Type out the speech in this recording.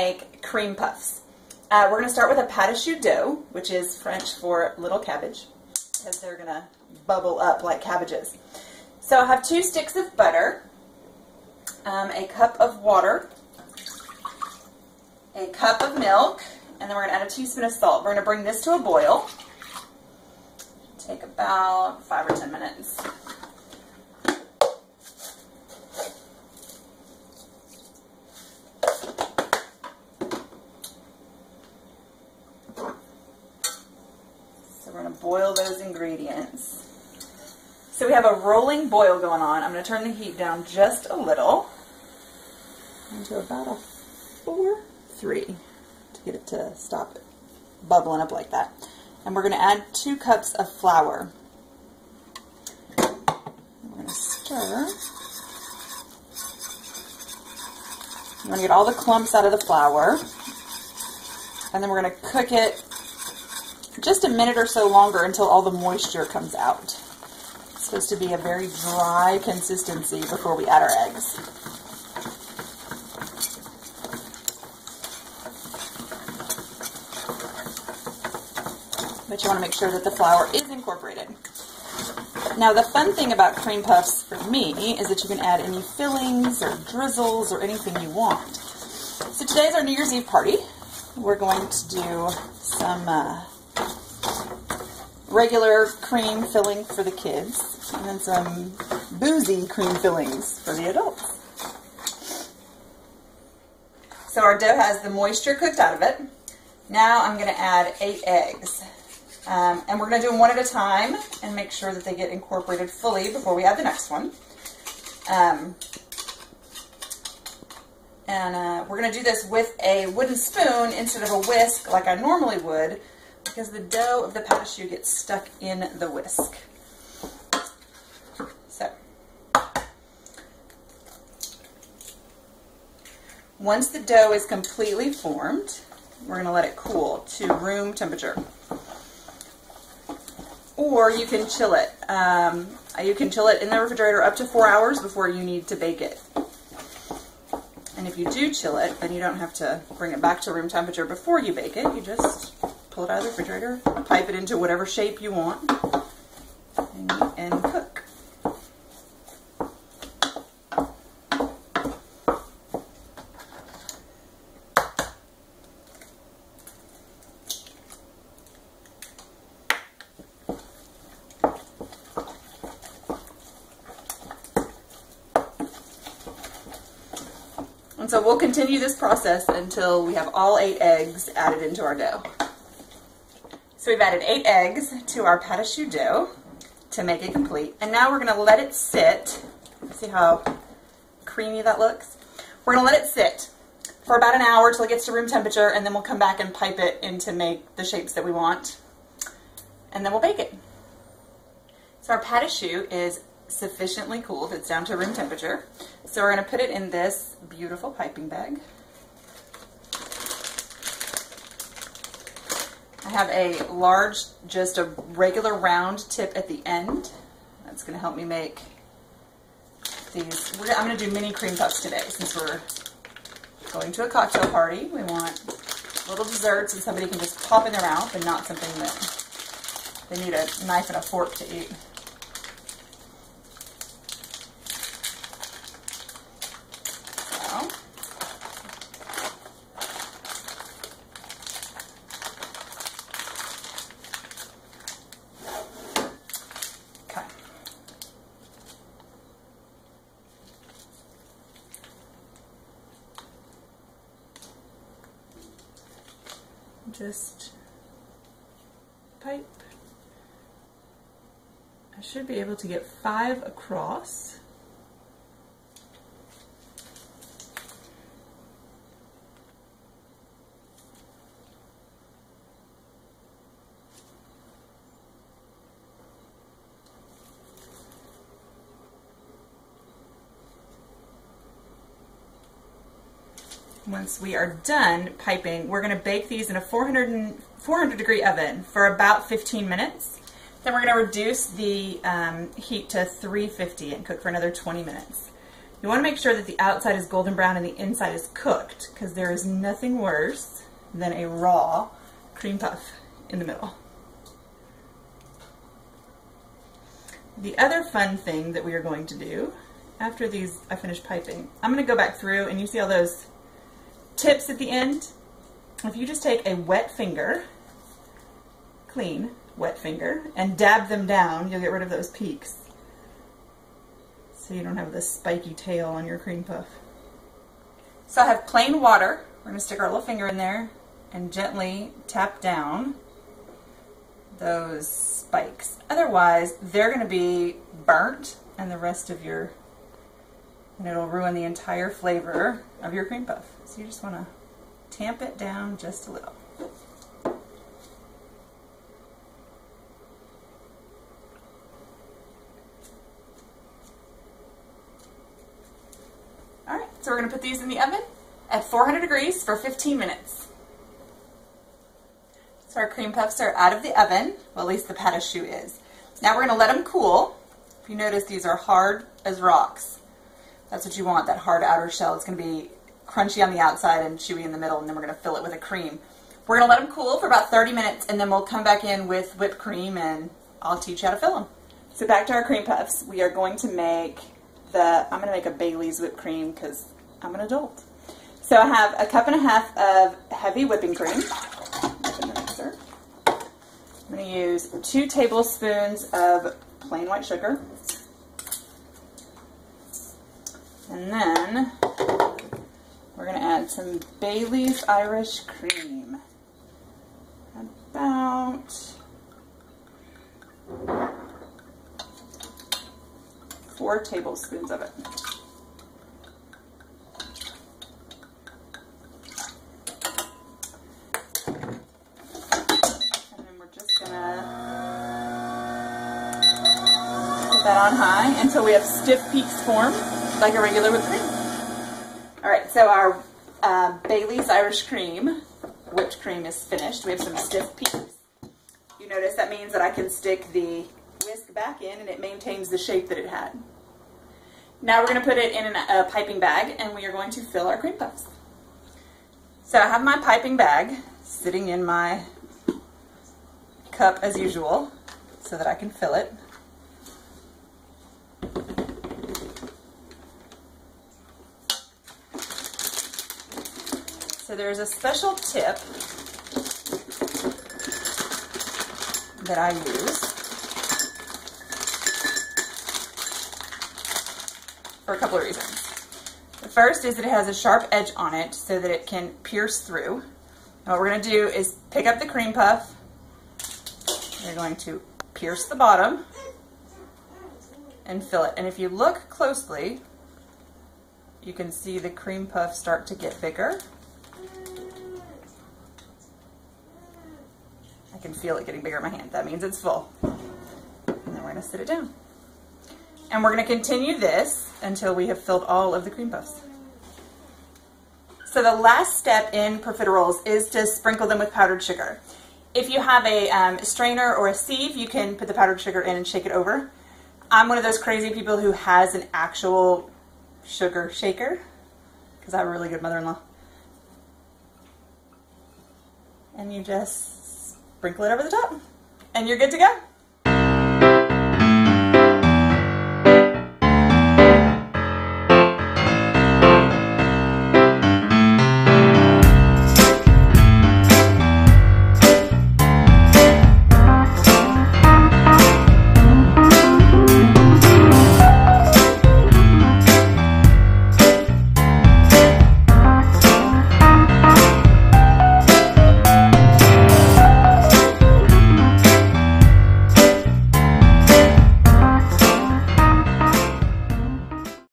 make cream puffs. We're going to start with a pâte à choux dough, which is French for little cabbage, because they're going to bubble up like cabbages. So I have 2 sticks of butter, a cup of water, a cup of milk, and then we're going to add a teaspoon of salt. We're going to bring this to a boil. Take about 5 or 10 minutes. We're going to boil those ingredients. So we have a rolling boil going on. I'm going to turn the heat down just a little. Into about a 4-3 to get it to stop bubbling up like that. And we're going to add 2 cups of flour. We're going to stir. I'm going to get all the clumps out of the flour. And then we're going to cook it just a minute or so longer until all the moisture comes out. It's supposed to be a very dry consistency before we add our eggs. But you want to make sure that the flour is incorporated. Now the fun thing about cream puffs for me is that you can add any fillings or drizzles or anything you want. So today's our New Year's Eve party. We're going to do some regular cream filling for the kids, and then some boozy cream fillings for the adults. So our dough has the moisture cooked out of it. Now I'm going to add 8 eggs. And we're going to do them one at a time and make sure that they get incorporated fully before we add the next one. We're going to do this with a wooden spoon instead of a whisk like I normally would, because the dough of the pâte à choux gets stuck in the whisk. So, once the dough is completely formed, we're going to let it cool to room temperature. Or you can chill it. You can chill it in the refrigerator up to 4 hours before you need to bake it. And if you do chill it, then you don't have to bring it back to room temperature before you bake it. You just pull it out of the refrigerator, pipe it into whatever shape you want, and cook. And so we'll continue this process until we have all 8 eggs added into our dough. So we've added 8 eggs to our pâte à choux dough to make it complete. And now we're going to let it sit. See how creamy that looks? We're going to let it sit for about an hour till it gets to room temperature, and then we'll come back and pipe it in to make the shapes that we want. And then we'll bake it. So our pâte à choux is sufficiently cooled. It's down to room temperature. So we're going to put it in this beautiful piping bag. I have a large, just a regular round tip at the end. That's going to help me make these. I'm going to do mini cream puffs today since we're going to a cocktail party. We want little desserts and somebody can just pop in their mouth and not something that they need a knife and a fork to eat. Just pipe. I should be able to get 5 across. Once we are done piping, we're going to bake these in a 400 degree oven for about 15 minutes. Then we're going to reduce the heat to 350 and cook for another 20 minutes. You want to make sure that the outside is golden brown and the inside is cooked, because there is nothing worse than a raw cream puff in the middle. The other fun thing that we are going to do, after these I finish piping, I'm going to go back through, and you see all those tips at the end? If you just take a wet finger, clean wet finger, and dab them down, you'll get rid of those peaks. So you don't have this spiky tail on your cream puff. So I have plain water. We're going to stick our little finger in there and gently tap down those spikes. Otherwise, they're going to be burnt and the rest of your, and it'll ruin the entire flavor of your cream puff. So you just want to tamp it down just a little. Alright, so we're going to put these in the oven at 400 degrees for 15 minutes. So our cream puffs are out of the oven, well, at least the pâte à choux is. Now we're going to let them cool. If you notice, these are hard as rocks. That's what you want, that hard outer shell. It's going to be crunchy on the outside and chewy in the middle, and then we're going to fill it with a cream. We're going to let them cool for about 30 minutes, and then we'll come back in with whipped cream, and I'll teach you how to fill them. So back to our cream puffs. We are going to make I'm going to make a Bailey's whipped cream because I'm an adult. So I have a cup and a half of heavy whipping cream. In the mixer. I'm going to use 2 tablespoons of plain white sugar. And then we're going to add some Bailey's Irish cream. About 4 tablespoons of it. And then we're just going to put that on high until we have stiff peaks form, like a regular whipped cream. Alright, so our Bailey's Irish cream, whipped cream, is finished. We have some stiff peaks. You notice that means that I can stick the whisk back in and it maintains the shape that it had. Now we're going to put it in a piping bag and we are going to fill our cream puffs. So I have my piping bag sitting in my cup as usual so that I can fill it. So there's a special tip that I use for a couple of reasons. The first is that it has a sharp edge on it so that it can pierce through. And what we're going to do is pick up the cream puff. We're going to pierce the bottom and fill it. And if you look closely, you can see the cream puff start to get bigger. I can feel it getting bigger in my hand. That means it's full. And then we're going to sit it down. And we're going to continue this until we have filled all of the cream puffs. So the last step in profiteroles is to sprinkle them with powdered sugar. If you have a strainer or a sieve, you can put the powdered sugar in and shake it over. I'm one of those crazy people who has an actual sugar shaker because I have a really good mother-in-law. And you just sprinkle it over the top and you're good to go.